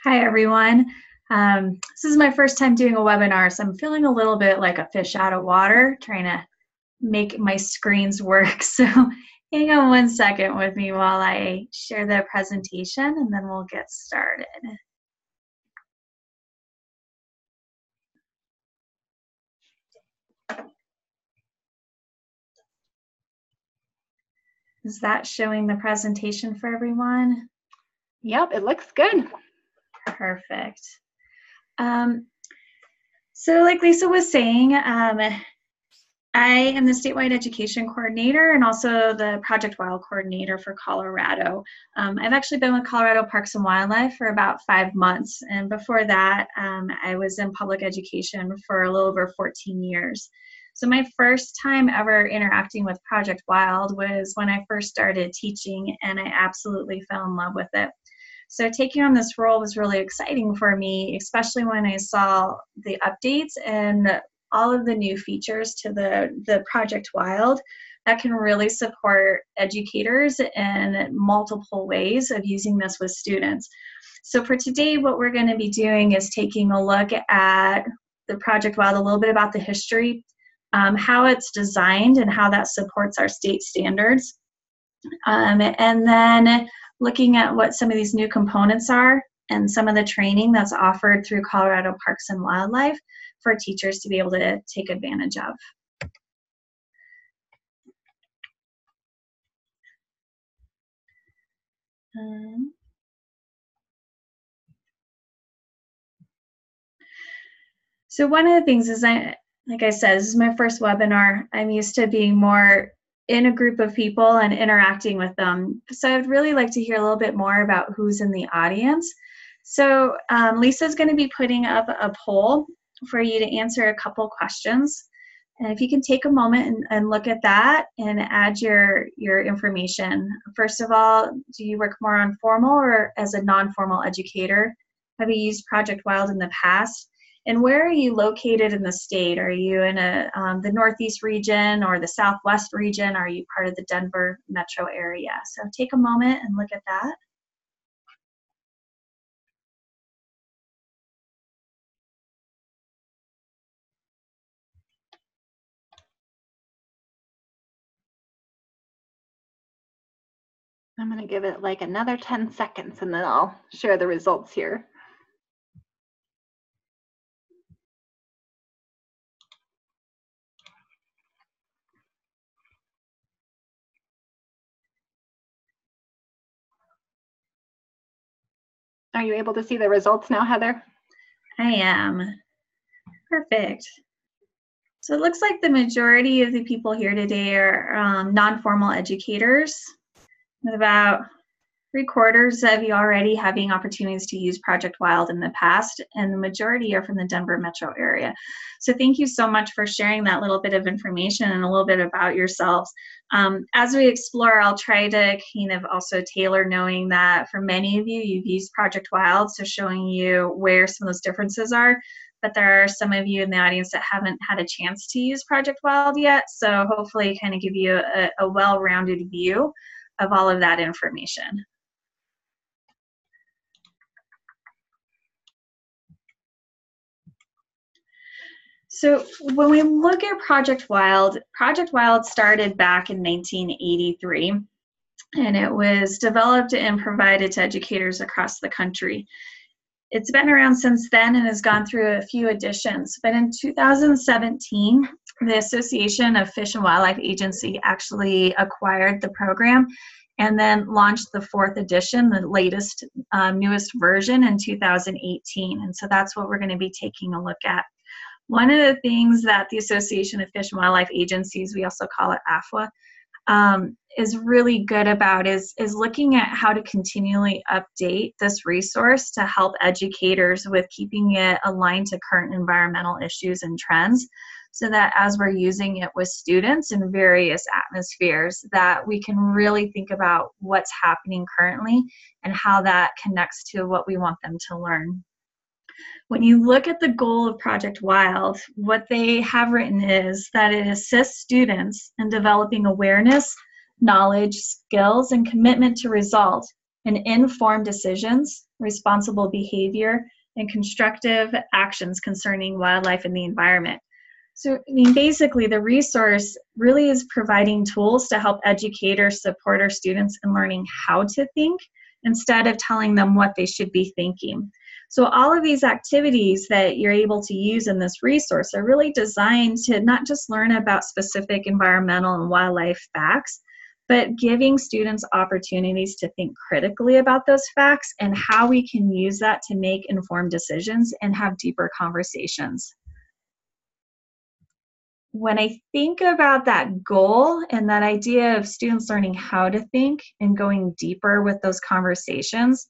Hi, everyone. This is my first time doing a webinar, so I'm feeling a little bit like a fish out of water, trying to make my screens work. So hang on one second with me while I share the presentation, and then we'll get started. Is that showing the presentation for everyone? Yep, it looks good. Perfect. So like Lisa was saying, I am the statewide education coordinator and also the Project Wild coordinator for Colorado. I've actually been with Colorado Parks and Wildlife for about 5 months, and before that, I was in public education for a little over 14 years. So my first time ever interacting with Project Wild was when I first started teaching, and I absolutely fell in love with it. So taking on this role was really exciting for me, especially when I saw the updates and all of the new features to the Project Wild that can really support educators in multiple ways of using this with students. So for today, what we're going to be doing is taking a look at the Project Wild, a little bit about the history, how it's designed and how that supports our state standards. And then looking at what some of these new components are and some of the training that's offered through Colorado Parks and Wildlife for teachers to be able to take advantage of. So one of the things is, like I said, this is my first webinar. I'm used to being more in a group of people and interacting with them. So I'd really like to hear a little bit more about who's in the audience. So Lisa's going to be putting up a poll for you to answer a couple questions. And if you can take a moment and look at that and add your information. First of all, do you work more on formal or as a non-formal educator? Have you used Project Wild in the past? And where are you located in the state? Are you in the Northeast region or the Southwest region? Are you part of the Denver metro area? So take a moment and look at that. I'm going to give it like another 10 seconds and then I'll share the results here. Are you able to see the results now, Heather? I am. Perfect. So it looks like the majority of the people here today are non-formal educators, with about 3/4 of you already having opportunities to use Project Wild in the past, and the majority are from the Denver metro area. So thank you so much for sharing that little bit of information and a little bit about yourselves. As we explore, I'll try to kind of also tailor, knowing that for many of you, you've used Project Wild, so showing you where some of those differences are. But there are some of you in the audience that haven't had a chance to use Project Wild yet, so hopefully kind of give you a well-rounded view of all of that information. So when we look at Project Wild started back in 1983, and it was developed and provided to educators across the country. It's been around since then and has gone through a few editions, but in 2017, the Association of Fish and Wildlife Agency actually acquired the program and then launched the 4th edition, the latest, newest version in 2018. And so that's what we're going to be taking a look at. One of the things that the Association of Fish and Wildlife Agencies, we also call it AFWA, is really good about is looking at how to continually update this resource to help educators with keeping it aligned to current environmental issues and trends, so that as we're using it with students in various atmospheres, that we can really think about what's happening currently and how that connects to what we want them to learn. When you look at the goal of Project Wild, what they have written is that it assists students in developing awareness, knowledge, skills, and commitment to results and informed decisions, responsible behavior, and constructive actions concerning wildlife and the environment. So, I mean, basically, the resource really is providing tools to help educators support our students in learning how to think instead of telling them what they should be thinking. So all of these activities that you're able to use in this resource are really designed to not just learn about specific environmental and wildlife facts, but giving students opportunities to think critically about those facts and how we can use that to make informed decisions and have deeper conversations. When I think about that goal and that idea of students learning how to think and going deeper with those conversations,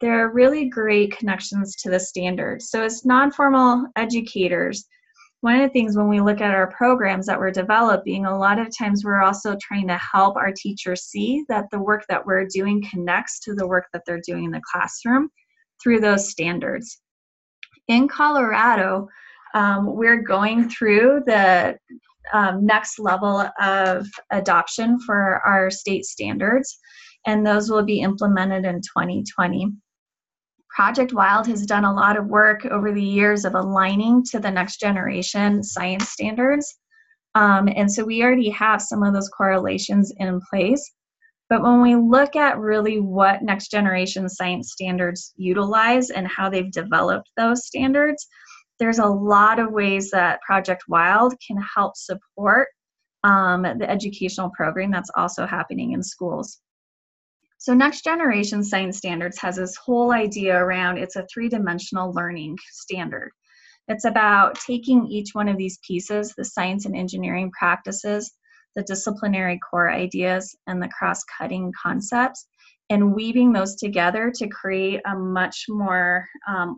there are really great connections to the standards. So as non-formal educators, one of the things when we look at our programs that we're developing, a lot of times we're also trying to help our teachers see that the work that we're doing connects to the work that they're doing in the classroom through those standards. In Colorado, we're going through the next level of adoption for our state standards, and those will be implemented in 2020. Project Wild has done a lot of work over the years of aligning to the next generation science standards. And so we already have some of those correlations in place. But when we look at really what next generation science standards utilize and how they've developed those standards, there's a lot of ways that Project Wild can help support the educational program that's also happening in schools. So next generation science standards has this whole idea around, it's a three-dimensional learning standard. It's about taking each one of these pieces, the science and engineering practices, the disciplinary core ideas, and the cross-cutting concepts, and weaving those together to create a much more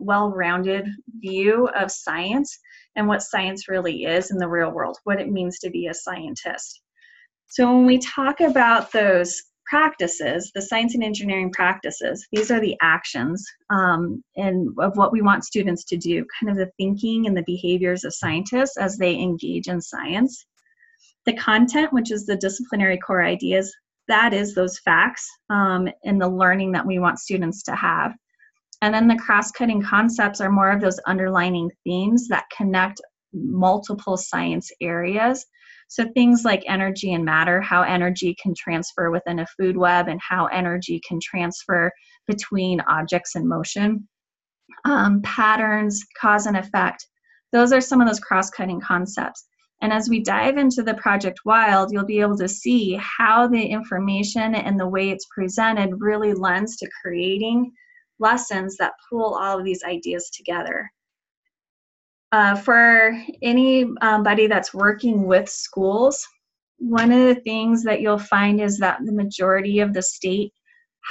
well-rounded view of science and what science really is in the real world, what it means to be a scientist. So when we talk about those practices, the science and engineering practices, these are the actions and of what we want students to do, kind of the thinking and the behaviors of scientists as they engage in science. The content, which is the disciplinary core ideas, that is those facts and the learning that we want students to have. And then the cross-cutting concepts are more of those underlining themes that connect multiple science areas. So things like energy and matter, how energy can transfer within a food web and how energy can transfer between objects in motion. Patterns, cause and effect, those are some of those cross-cutting concepts. And as we dive into the Project Wild, you'll be able to see how the information and the way it's presented really lends to creating lessons that pull all of these ideas together. For anybody that's working with schools, one of the things that you'll find is that the majority of the state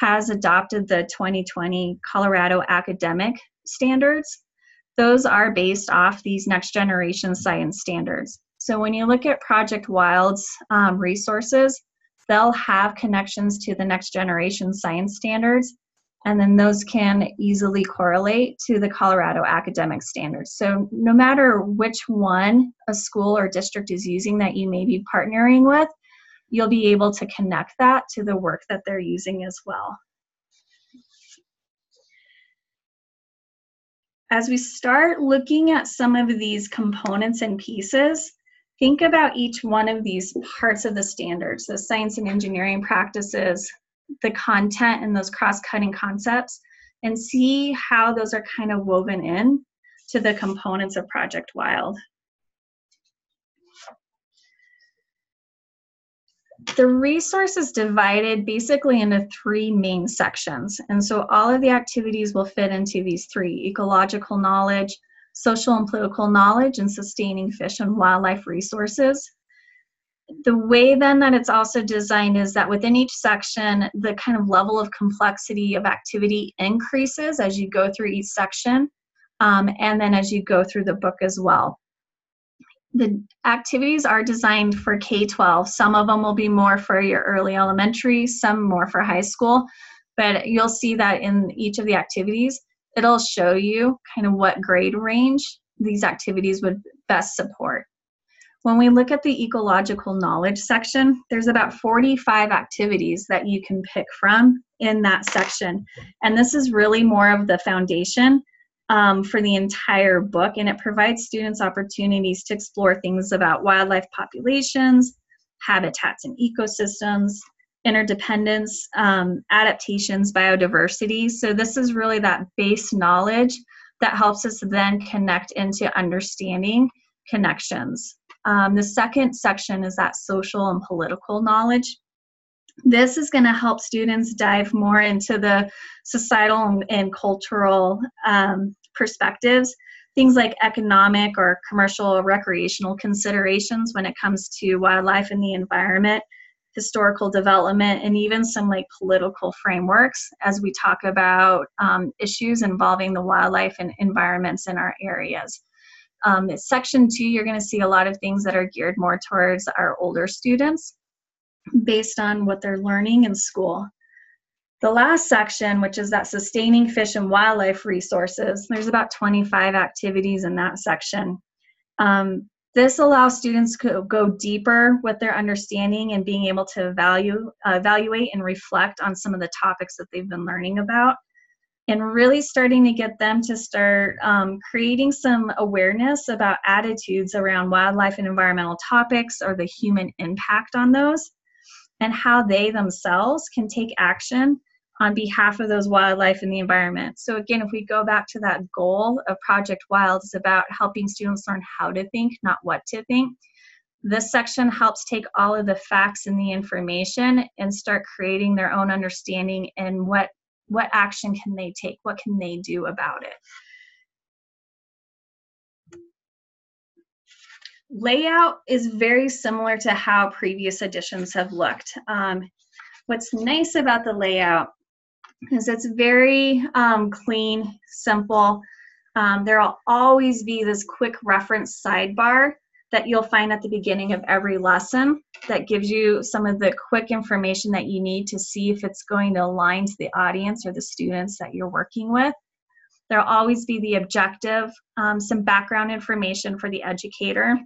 has adopted the 2020 Colorado academic standards. Those are based off these next generation science standards. So when you look at Project Wild's resources, they'll have connections to the next generation science standards, and then those can easily correlate to the Colorado academic standards. So no matter which one a school or district is using that you may be partnering with, you'll be able to connect that to the work that they're using as well. As we start looking at some of these components and pieces, think about each one of these parts of the standards, the science and engineering practices, the content and those cross-cutting concepts, and see how those are kind of woven in to the components of Project Wild. The resource is divided basically into three main sections. And so all of the activities will fit into these three: ecological knowledge, social and political knowledge, and sustaining fish and wildlife resources. The way then that it's also designed is that within each section, the kind of level of complexity of activity increases as you go through each section, and then as you go through the book as well. The activities are designed for K-12. Some of them will be more for your early elementary, some more for high school, but you'll see that in each of the activities, it'll show you kind of what grade range these activities would best support. When we look at the ecological knowledge section, there's about 45 activities that you can pick from in that section. And this is really more of the foundation for the entire book, and it provides students opportunities to explore things about wildlife populations, habitats and ecosystems, interdependence, adaptations, biodiversity. So this is really that base knowledge that helps us then connect into understanding connections. The second section is that social and political knowledge. This is going to help students dive more into the societal and cultural perspectives, things like economic or commercial or recreational considerations when it comes to wildlife and the environment, historical development, and even some like political frameworks as we talk about issues involving the wildlife and environments in our areas. Section 2, you're going to see a lot of things that are geared more towards our older students based on what they're learning in school. The last section, which is that sustaining fish and wildlife resources, there's about 25 activities in that section. This allows students to go deeper with their understanding and being able to evaluate and reflect on some of the topics that they've been learning about, and really starting to get them to start creating some awareness about attitudes around wildlife and environmental topics or the human impact on those, and how they themselves can take action on behalf of those wildlife and the environment. So again, if we go back to that goal of Project Wild, it's about helping students learn how to think, not what to think. This section helps take all of the facts and the information and start creating their own understanding and what action can they take, what can they do about it. Layout is very similar to how previous editions have looked. What's nice about the layout is it's very clean, simple. There'll always be this quick reference sidebar that you'll find at the beginning of every lesson that gives you some of the quick information that you need to see if it's going to align to the audience or the students that you're working with. There'll always be the objective, some background information for the educator,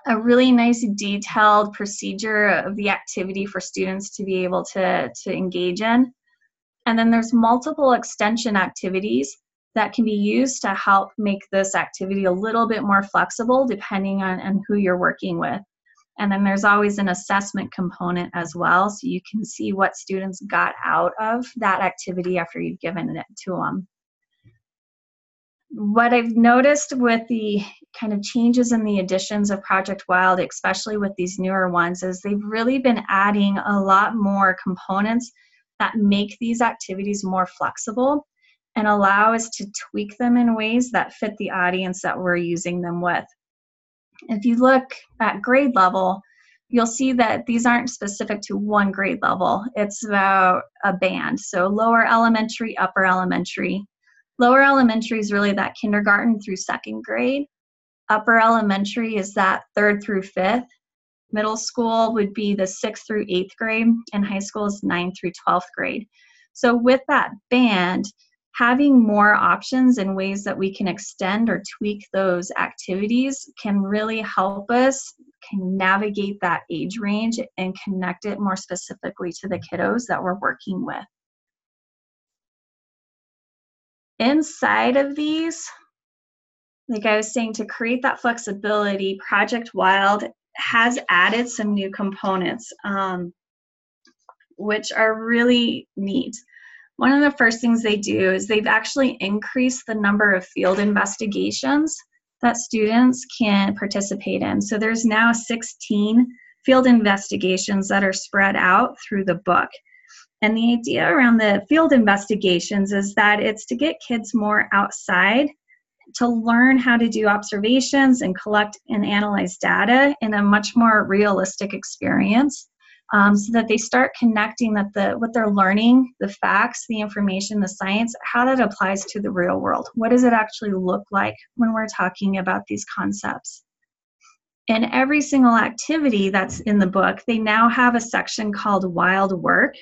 a really nice detailed procedure of the activity for students to be able to engage in. And then there's multiple extension activities that can be used to help make this activity a little bit more flexible depending on who you're working with. And then there's always an assessment component as well, so you can see what students got out of that activity after you've given it to them. What I've noticed with the kind of changes in the editions of Project Wild, especially with these newer ones, is they've really been adding a lot more components that make these activities more flexible and allow us to tweak them in ways that fit the audience that we're using them with. If you look at grade level, you'll see that these aren't specific to one grade level. It's about a band. So lower elementary, upper elementary. Lower elementary is really that kindergarten through second grade. Upper elementary is that 3rd through 5th. Middle school would be the 6th through 8th grade, and high school is 9th through 12th grade. So with that band, having more options and ways that we can extend or tweak those activities can really help us can navigate that age range and connect it more specifically to the kiddos that we're working with. Inside of these, like I was saying, to create that flexibility, Project Wild has added some new components, which are really neat. One of the first things they do is they've actually increased the number of field investigations that students can participate in. So there's now 16 field investigations that are spread out through the book. And the idea around the field investigations is that it's to get kids more outside to learn how to do observations and collect and analyze data in a much more realistic experience, so that they start connecting that what they're learning, the facts, the information, the science, how that applies to the real world. What does it actually look like when we're talking about these concepts? In every single activity that's in the book, they now have a section called Wild Work.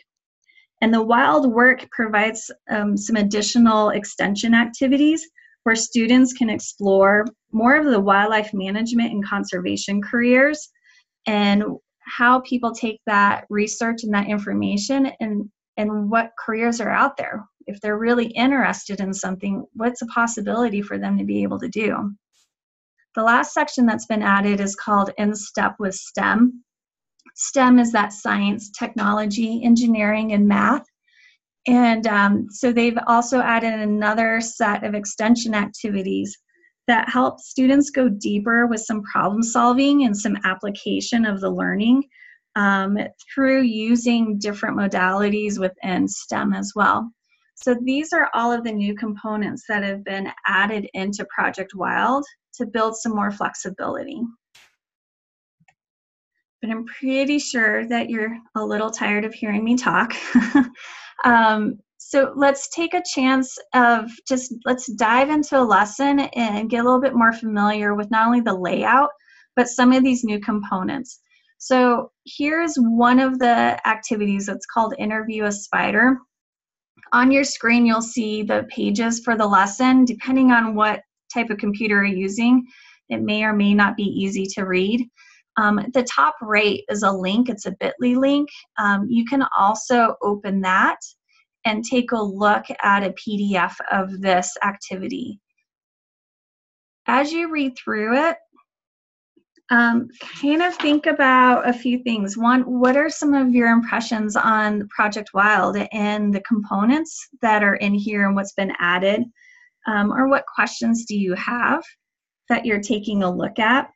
And the Wild Work provides some additional extension activities where students can explore more of the wildlife management and conservation careers and how people take that research and that information and and what careers are out there. If they're really interested in something, what's a possibility for them to be able to do? The last section that's been added is called In Step with STEM. STEM is that science, technology, engineering, and math. And so they've also added another set of extension activities that help students go deeper with some problem solving and some application of the learning through using different modalities within STEM as well. So these are all of the new components that have been added into Project Wild to build some more flexibility. But I'm pretty sure that you're a little tired of hearing me talk. So let's take a chance of let's dive into a lesson and get a little bit more familiar with not only the layout, but some of these new components. So here's one of the activities that's called Interview a Spider. On your screen, you'll see the pages for the lesson. Depending on what type of computer you're using, it may or may not be easy to read. At the top right is a link. It's a bit.ly link. You can also open that and take a look at a PDF of this activity. As you read through it, kind of think about a few things. One, what are some of your impressions on Project Wild and the components that are in here and what's been added? Or what questions do you have that you're taking a look at?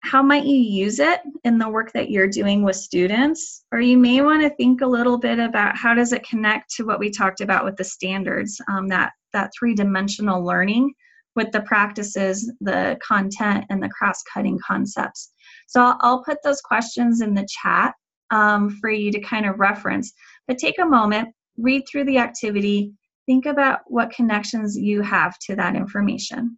How might you use it in the work that you're doing with students? Or you may want to think a little bit about how does it connect to what we talked about with the standards, that three-dimensional learning with the practices, the content, and the cross-cutting concepts. So I'll put those questions in the chat for you to kind of reference. But take a moment, read through the activity, think about what connections you have to that information.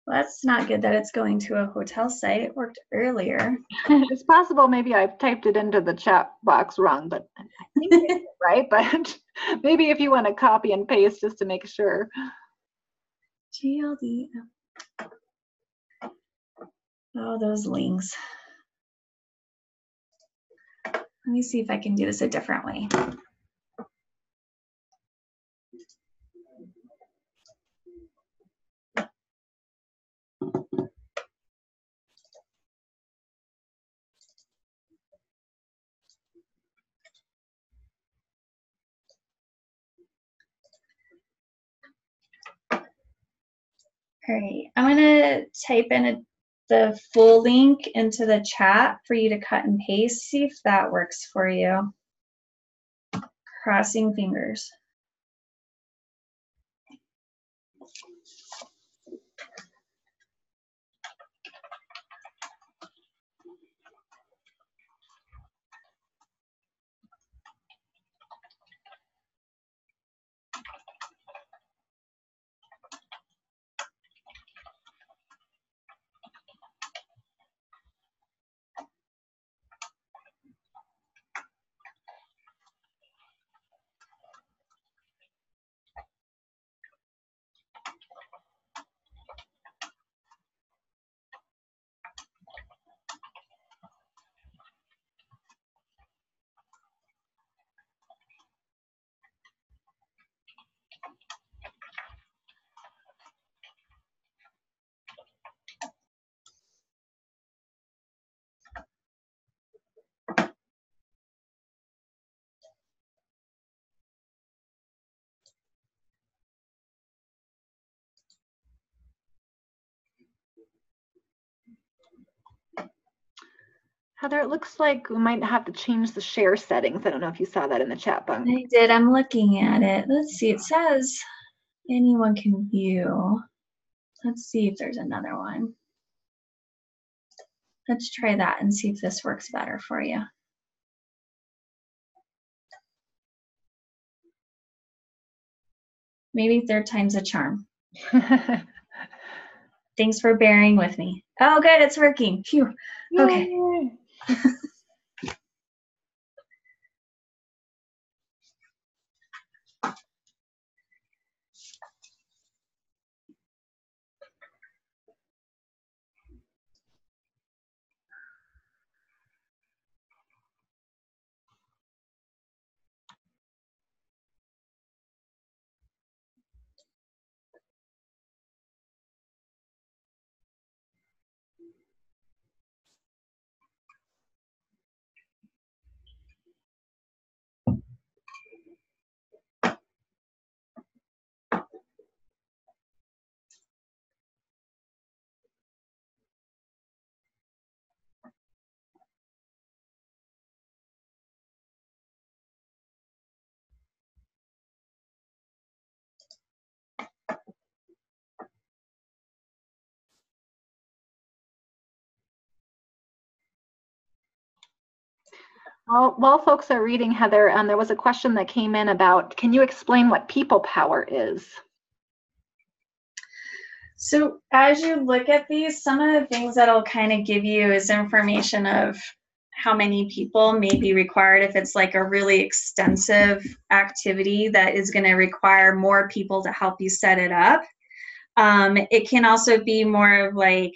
Well, that's not good that it's going to a hotel site. It worked earlier. It's possible maybe I've typed it into the chat box wrong, but I think it's right. But maybe if you want to copy and paste just to make sure. GLD. Oh, those links. Let me see if I can do this a different way. All right, I'm gonna type in the full link into the chat for you to cut and paste. See if that works for you. Crossing fingers. Heather, it looks like we might have to change the share settings. I don't know if you saw that in the chat box. I did. I'm looking at it. Let's see. It says anyone can view. Let's see if there's another one. Let's try that and see if this works better for you. Maybe third time's a charm. Thanks for bearing with me. Oh, good, it's working. Phew. Okay. While folks are reading, Heather, there was a question that came in about, can you explain what people power is? So as you look at these, some of the things that'll kind of give you is information of how many people may be required if it's like a really extensive activity that is going to require more people to help you set it up. It can also be more of like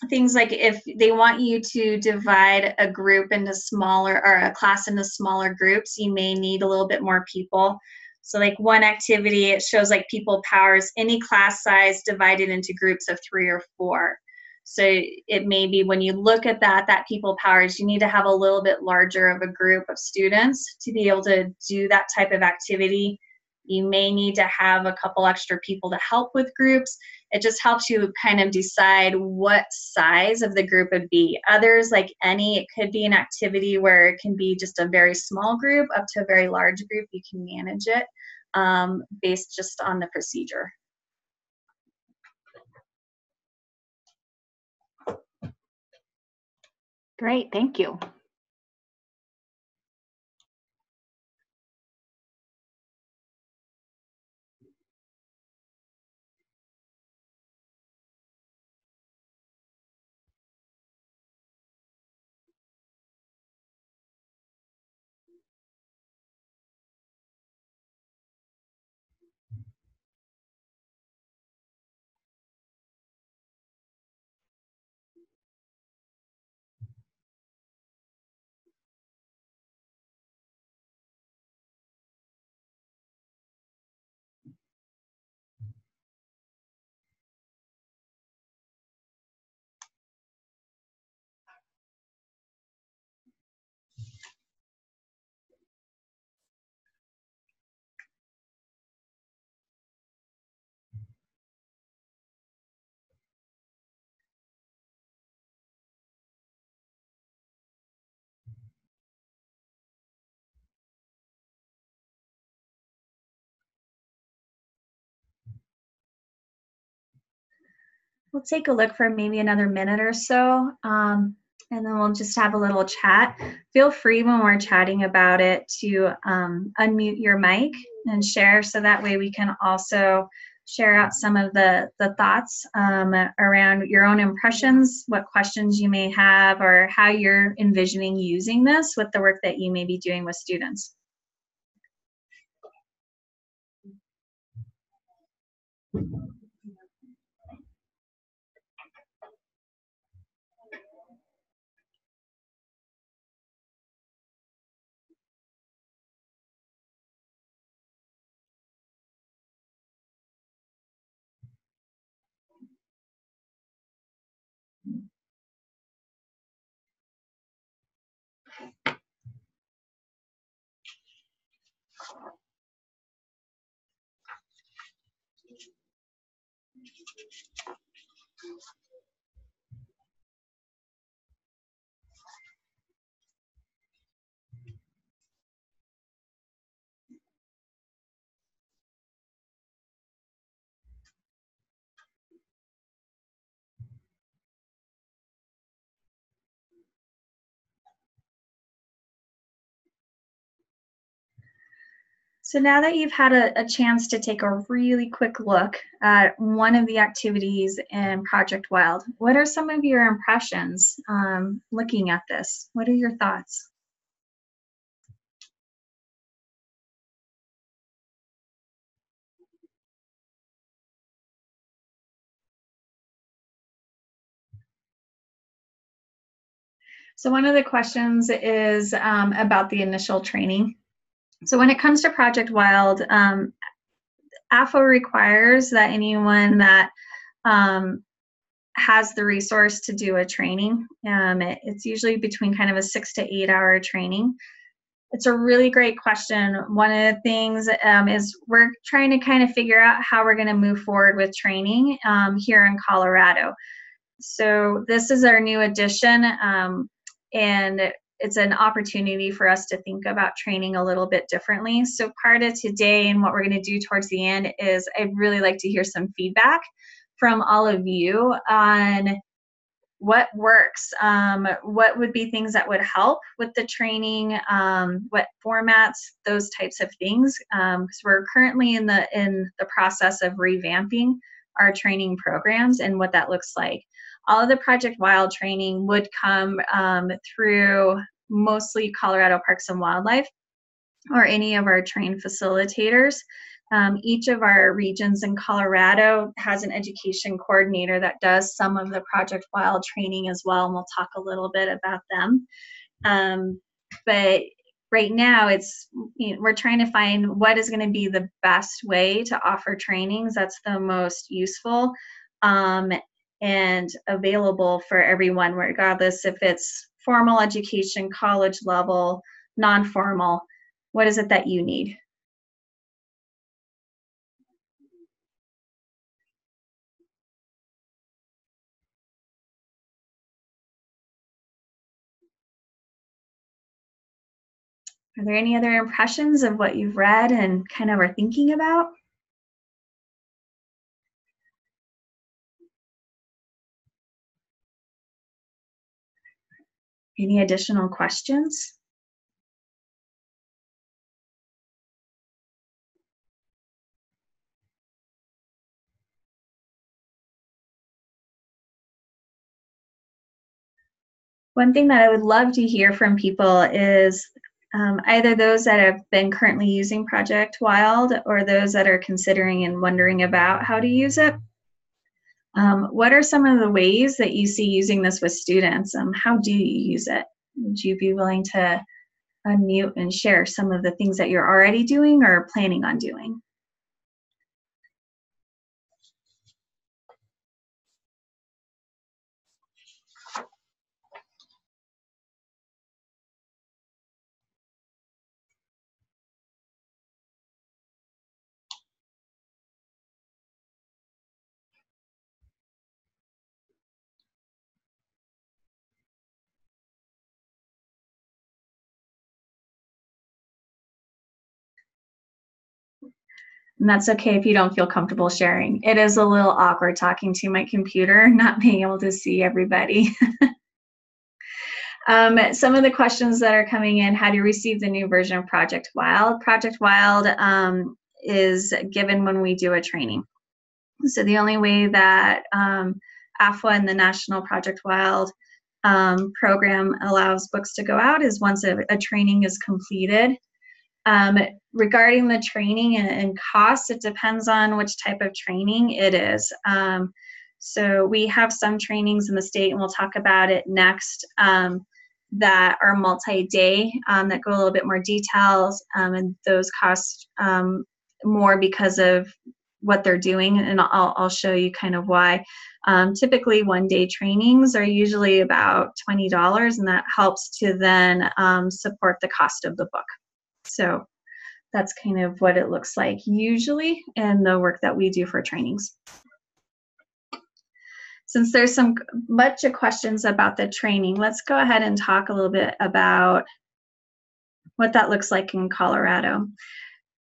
things like if they want you to divide a group into smaller, or a class into smaller groups, you may need a little bit more people. So like one activity, it shows like people powers any class size divided into groups of 3 or 4. So it may be when you look at that people powers, you need to have a little bit larger of a group of students to be able to do that type of activity. You may need to have a couple extra people to help with groups. It just helps you kind of decide what size of the group would be. Others, like it could be an activity where it can be just a very small group up to a very large group. You can manage it based just on the procedure. Great, thank you. We'll take a look for maybe another minute or so, and then we'll just have a little chat. Feel free when we're chatting about it to unmute your mic and share, so that way we can also share out some of the thoughts around your own impressions, what questions you may have, or how you're envisioning using this with the work that you may be doing with students. So now that you've had a chance to take a really quick look at one of the activities in Project Wild, what are some of your impressions looking at this? What are your thoughts? So one of the questions is about the initial training. So when it comes to Project Wild, AFO requires that anyone that has the resource to do a training. It's usually between kind of a 6 to 8 hour training. It's a really great question. One of the things is we're trying to kind of figure out how we're going to move forward with training here in Colorado. So this is our new addition, and it's an opportunity for us to think about training a little bit differently. So part of today and what we're going to do towards the end is I'd really like to hear some feedback from all of you on what works, what would be things that would help with the training, what formats, those types of things. Because we're currently in the process of revamping our training programs and what that looks like. All of the Project Wild training would come through mostly Colorado Parks and Wildlife or any of our trained facilitators. Each of our regions in Colorado has an education coordinator that does some of the Project Wild training as well, and we'll talk a little bit about them. But right now, we're trying to find what is going to be the best way to offer trainings that's the most useful and available for everyone, regardless if it's formal education, college level, non-formal. What is it that you need? Are there any other impressions of what you've read and kind of are thinking about? Any additional questions? One thing that I would love to hear from people is either those that have been currently using Project Wild or those that are considering and wondering about how to use it. What are some of the ways that you see using this with students? How do you use it? Would you be willing to unmute and share some of the things that you're already doing or planning on doing? And that's okay if you don't feel comfortable sharing. It is a little awkward talking to my computer, not being able to see everybody. Some of the questions that are coming in: how do you receive the new version of Project Wild? Project Wild is given when we do a training. So the only way that AFWA and the National Project Wild program allows books to go out is once a training is completed. Regarding the training and costs, it depends on which type of training it is. So we have some trainings in the state, and we'll talk about it next, that are multi-day, that go a little bit more details, and those cost more because of what they're doing, and I'll show you kind of why. Typically one-day trainings are usually about $20, and that helps to then support the cost of the book. So that's kind of what it looks like usually in the work that we do for trainings. Since there's some bunch of questions about the training, let's go ahead and talk a little bit about what that looks like in Colorado.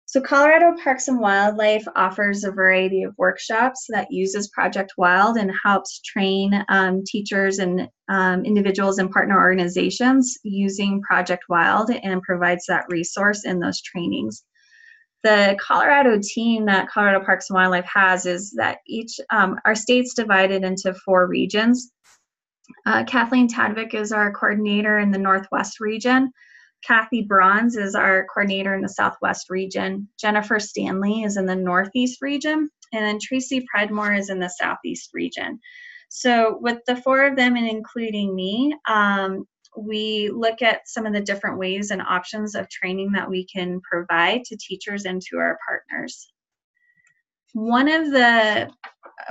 So Colorado Parks and Wildlife offers a variety of workshops that uses Project Wild and helps train teachers and individuals and partner organizations using Project Wild, and provides that resource in those trainings. The Colorado team that Colorado Parks and Wildlife has is that our state's divided into 4 regions. Kathleen Tadvik is our coordinator in the Northwest region. Kathy Bronze is our coordinator in the Southwest region. Jennifer Stanley is in the Northeast region. And then Tracy Predmore is in the Southeast region. So with the 4 of them and including me, we look at some of the different ways and options of training that we can provide to teachers and to our partners. One of the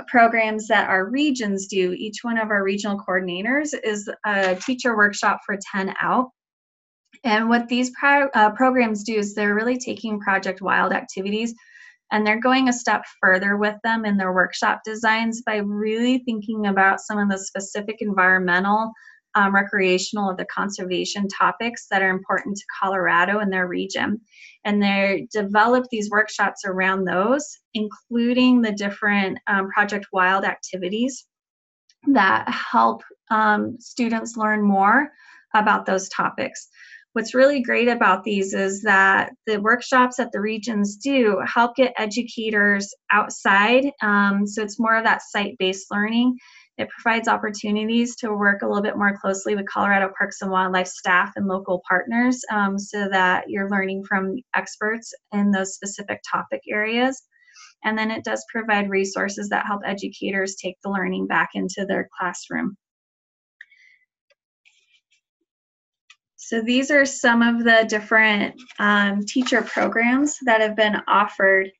programs that our regions do, each one of our regional coordinators, is a teacher workshop for 10 out. And what these programs do is they're really taking Project Wild activities and they're going a step further with them in their workshop designs by really thinking about some of the specific environmental, recreational, or the conservation topics that are important to Colorado and their region. And they develop these workshops around those, including the different Project Wild activities that help students learn more about those topics. What's really great about these is that the workshops that the regions do help get educators outside. So it's more of that site-based learning. It provides opportunities to work a little bit more closely with Colorado Parks and Wildlife staff and local partners so that you're learning from experts in those specific topic areas. And then it does provide resources that help educators take the learning back into their classroom. So these are some of the different teacher programs that have been offered,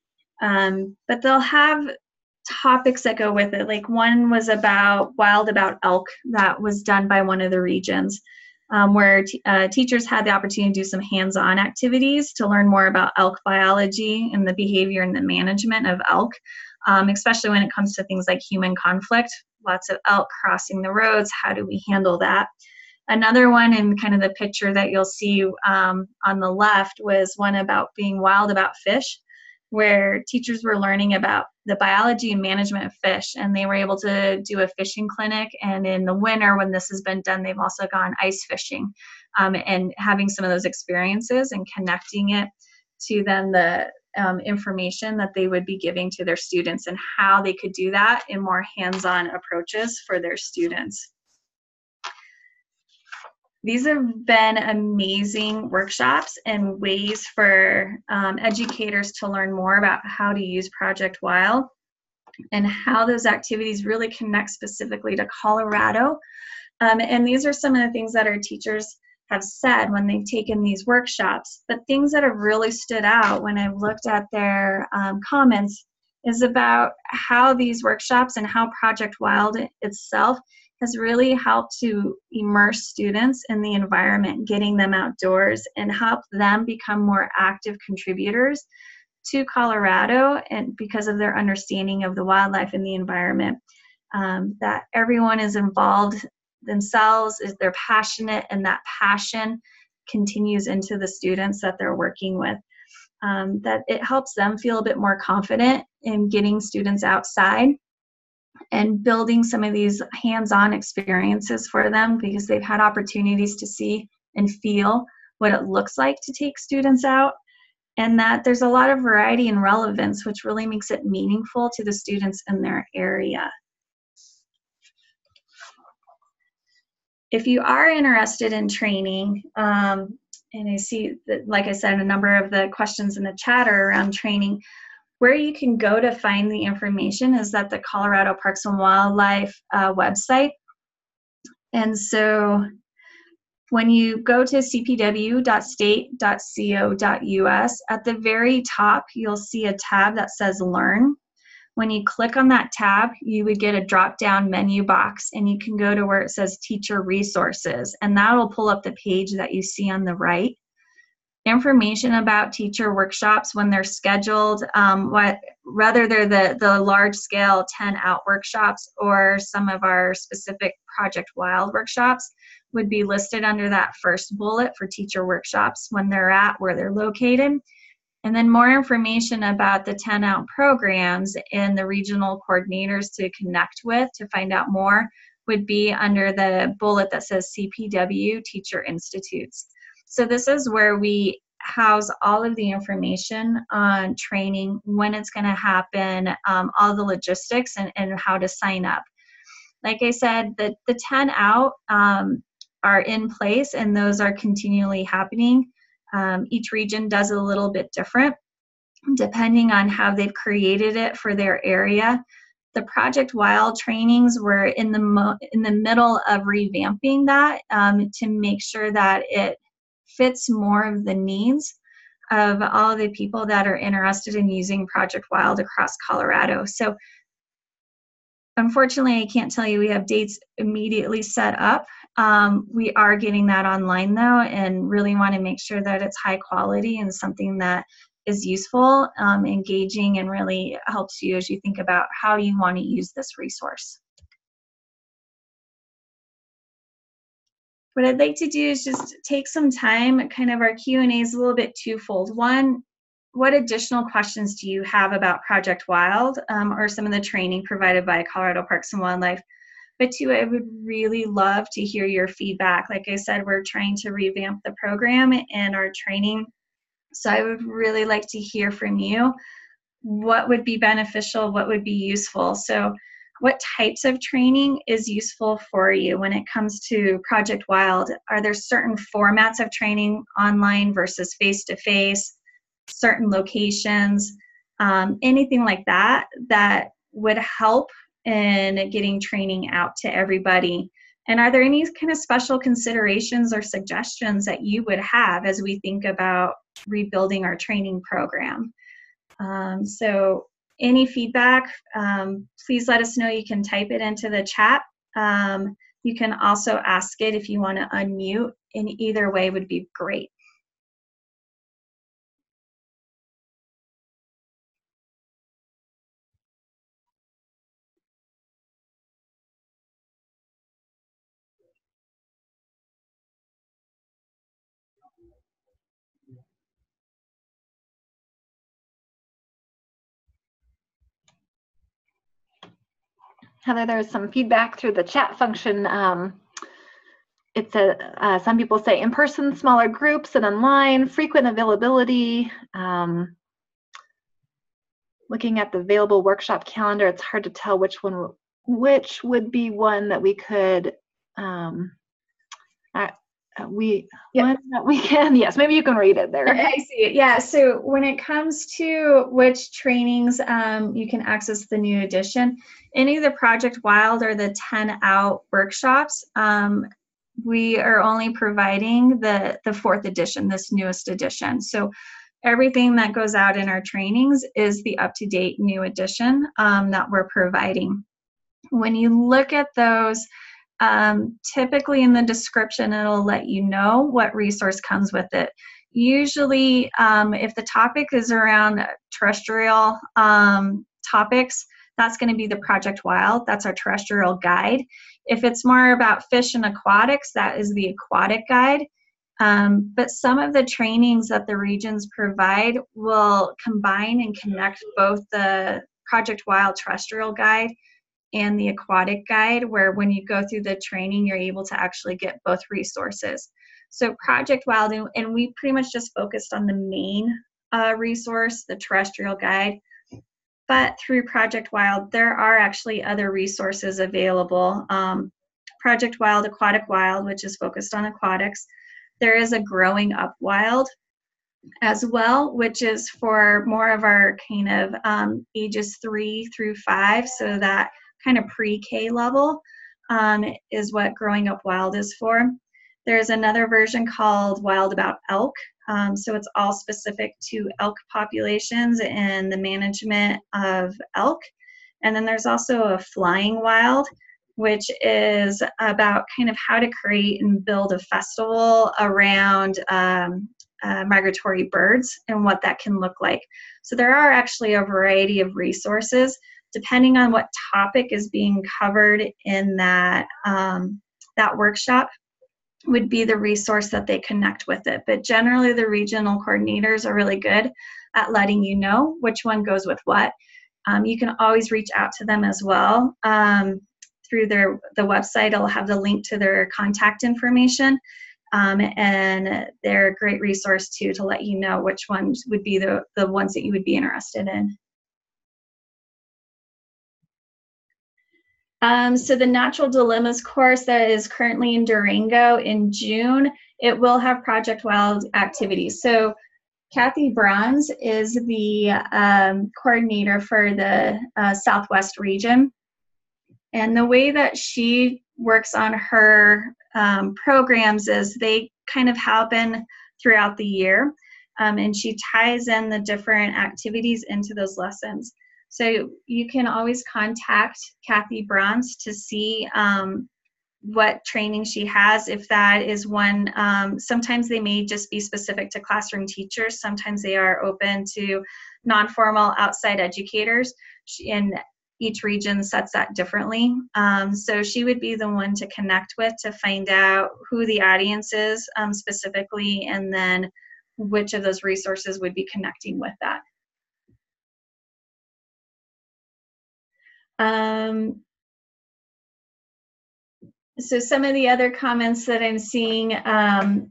but they'll have topics that go with it. Like one was about Wild About Elk that was done by one of the regions, where teachers had the opportunity to do some hands-on activities to learn more about elk biology and the behavior and the management of elk, especially when it comes to things like human conflict. Lots of elk crossing the roads. How do we handle that? Another one in kind of the picture that you'll see on the left was one about being wild about fish, where teachers were learning about the biology and management of fish, and they were able to do a fishing clinic. And in the winter, when this has been done, they've also gone ice fishing and having some of those experiences and connecting it to then the information that they would be giving to their students and how they could do that in more hands-on approaches for their students. These have been amazing workshops and ways for educators to learn more about how to use Project Wild and how those activities really connect specifically to Colorado. And these are some of the things that our teachers have said when they've taken these workshops. But things that have really stood out when I've looked at their comments is about how these workshops and how Project Wild itself has really helped to immerse students in the environment, getting them outdoors and help them become more active contributors to Colorado, and because of their understanding of the wildlife and the environment, that everyone is involved themselves, is they're passionate, and that passion continues into the students that they're working with. That it helps them feel a bit more confident in getting students outside and building some of these hands-on experiences for them, because they've had opportunities to see and feel what it looks like to take students out, and that there's a lot of variety and relevance, which really makes it meaningful to the students in their area. If you are interested in training, and I see that, like I said, a number of the questions in the chat are around training, where you can go to find the information is at the Colorado Parks and Wildlife website. And so when you go to cpw.state.co.us, at the very top, you'll see a tab that says Learn. When you click on that tab, you would get a drop-down menu box, and you can go to where it says Teacher Resources, and that will pull up the page that you see on the right. Information about teacher workshops when they're scheduled, whether they're the large-scale 10-out workshops or some of our specific Project Wild workshops, would be listed under that first bullet for teacher workshops, when they're at, where they're located. And then more information about the 10-out programs and the regional coordinators to connect with to find out more would be under the bullet that says CPW Teacher Institutes. So this is where we house all of the information on training, when it's going to happen, all the logistics, and how to sign up. Like I said, the 10 out are in place, and those are continually happening. Each region does a little bit different depending on how they've created it for their area. The Project Wild trainings were in the middle of revamping that to make sure that it fits more of the needs of all the people that are interested in using Project Wild across Colorado. So unfortunately, I can't tell you we have dates immediately set up. We are getting that online though, and really want to make sure that it's high quality and something that is useful, engaging, and really helps you as you think about how you want to use this resource. What I'd like to do is just take some time. Kind of our Q&A is a little bit twofold. One, what additional questions do you have about Project Wild or some of the training provided by Colorado Parks and Wildlife? But two, I would really love to hear your feedback. Like I said, we're trying to revamp the program and our training. So I would really like to hear from you. What would be beneficial? What would be useful? So what types of training is useful for you when it comes to Project Wild? Are there certain formats of training, online versus face-to-face, certain locations, anything like that that would help in getting training out to everybody? And are there any kind of special considerations or suggestions that you would have as we think about rebuilding our training program? So any feedback, please let us know. You can type it into the chat. You can also ask it if you want to unmute. In either way would be great. Heather, there's some feedback through the chat function. It said, some people say in-person, smaller groups, and online, frequent availability. Looking at the available workshop calendar, it's hard to tell which would be one that we could, one that we can, yes, maybe you can read it there. I see it, yeah. So when it comes to which trainings you can access the new edition, any of the Project Wild or the 10 out workshops, we are only providing the 4th edition, this newest edition. So everything that goes out in our trainings is the up-to-date new edition that we're providing. When you look at those, typically in the description, it'll let you know what resource comes with it. Usually, if the topic is around terrestrial topics, that's going to be the Project Wild. That's our terrestrial guide. If it's more about fish and aquatics, that is the aquatic guide. But some of the trainings that the regions provide will combine and connect both the Project Wild terrestrial guide and the aquatic guide, where when you go through the training, you're able to actually get both resources. So Project Wild, and we pretty much just focused on the main resource, the terrestrial guide. But through Project Wild, there are actually other resources available. Project Wild, Aquatic Wild, which is focused on aquatics. There is a Growing Up Wild as well, which is for more of our kind of ages 3 through 5, so that kind of pre-K level is what Growing Up Wild is for. There's another version called Wild About Elk. So it's all specific to elk populations and the management of elk. And then there's also a Flying Wild, which is about kind of how to create and build a festival around migratory birds and what that can look like. So there are actually a variety of resources depending on what topic is being covered in that, that workshop would be the resource that they connect with it. But generally the regional coordinators are really good at letting you know which one goes with what. You can always reach out to them as well. Through the website, I'll have the link to their contact information. and they're a great resource too to let you know which ones would be the ones that you would be interested in. So the Natural Dilemmas course that is currently in Durango in June, it will have Project Wild activities. So Kathy Bronze is the coordinator for the Southwest region. And the way that she works on her programs is they kind of happen throughout the year. And she ties in the different activities into those lessons. So you can always contact Kathy Bronze to see what training she has. If that is one, sometimes they may just be specific to classroom teachers. Sometimes they are open to non-formal outside educators, and each region sets that differently. So she would be the one to connect with to find out who the audience is specifically, and then which of those resources would be connecting with that. So some of the other comments that I'm seeing are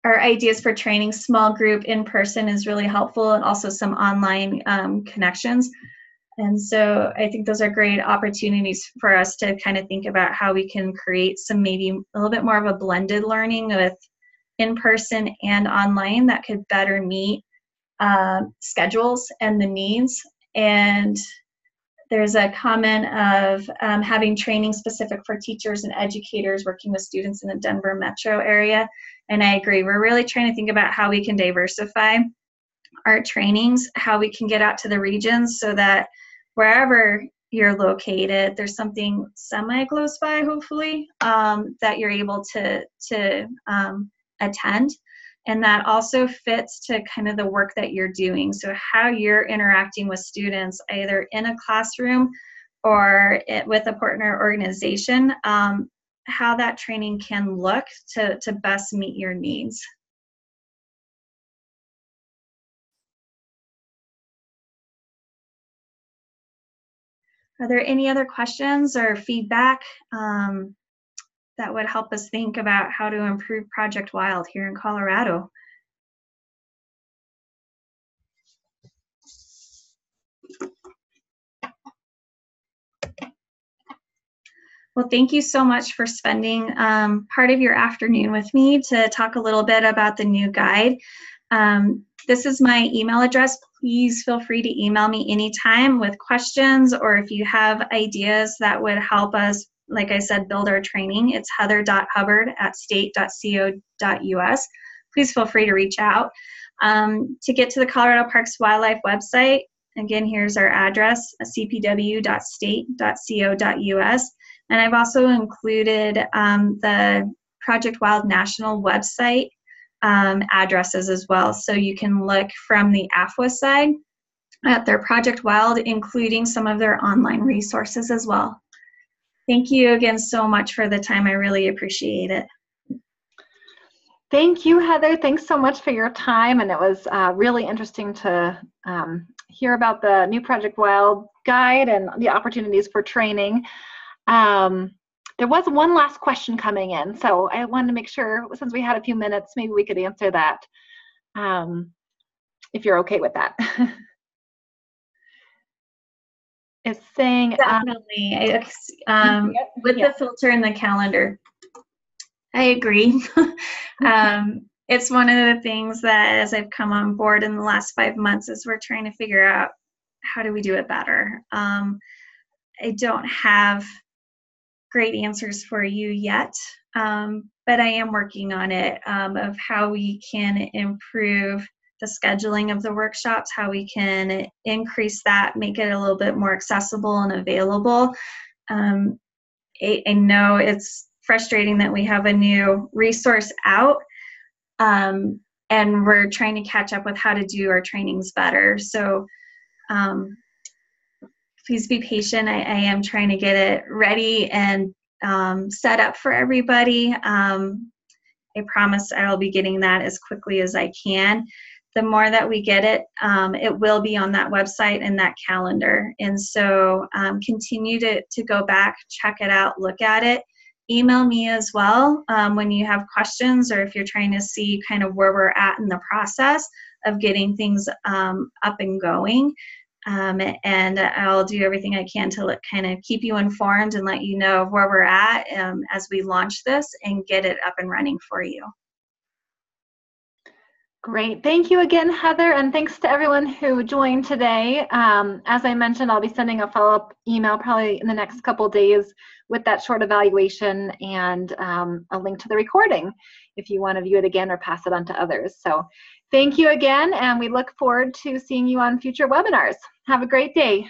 ideas for training. Small group in person is really helpful, and also some online connections. And so I think those are great opportunities for us to kind of think about how we can create some maybe a little bit more of a blended learning with in-person and online that could better meet schedules and the needs. And there's a comment of having training specific for teachers and educators working with students in the Denver metro area. And I agree, we're really trying to think about how we can diversify our trainings, how we can get out to the regions so that wherever you're located, there's something semi-close by, hopefully, that you're able to attend. And that also fits to kind of the work that you're doing. So how you're interacting with students, either in a classroom or with a partner organization, how that training can look to best meet your needs. Are there any other questions or feedback that would help us think about how to improve Project Wild here in Colorado? Well, thank you so much for spending part of your afternoon with me to talk a little bit about the new guide. This is my email address. Please feel free to email me anytime with questions, or if you have ideas that would help us, like I said, build our training. It's heather.hubbard@state.co.us. Please feel free to reach out. To get to the Colorado Parks Wildlife website, again, here's our address, cpw.state.co.us. And I've also included the Project Wild National website addresses as well. So you can look from the AFWA side at their Project Wild, including some of their online resources as well. Thank you again so much for the time. I really appreciate it. Thank you, Heather. Thanks so much for your time. And it was really interesting to hear about the new Project Wild guide and the opportunities for training. There was one last question coming in, so I wanted to make sure, since we had a few minutes, maybe we could answer that, if you're okay with that. It's saying definitely with the filter in the calendar. I agree. It's one of the things that, as I've come on board in the last 5 months, is we're trying to figure out how do we do it better. I don't have great answers for you yet, but I am working on it, of how we can improve the scheduling of the workshops, how we can increase that, make it a little bit more accessible and available. I know it's frustrating that we have a new resource out, and we're trying to catch up with how to do our trainings better. So please be patient. I am trying to get it ready and set up for everybody. I promise I'll be getting that as quickly as I can. The more that we get it, it will be on that website and that calendar. And so continue to go back, check it out, look at it. email me as well when you have questions, or if you're trying to see kind of where we're at in the process of getting things up and going. And I'll do everything I can to kind of keep you informed and let you know where we're at as we launch this and get it up and running for you. Great. Thank you again, Heather, and thanks to everyone who joined today. As I mentioned, I'll be sending a follow-up email probably in the next couple days with that short evaluation and a link to the recording if you want to view it again or pass it on to others. So thank you again, and we look forward to seeing you on future webinars. Have a great day.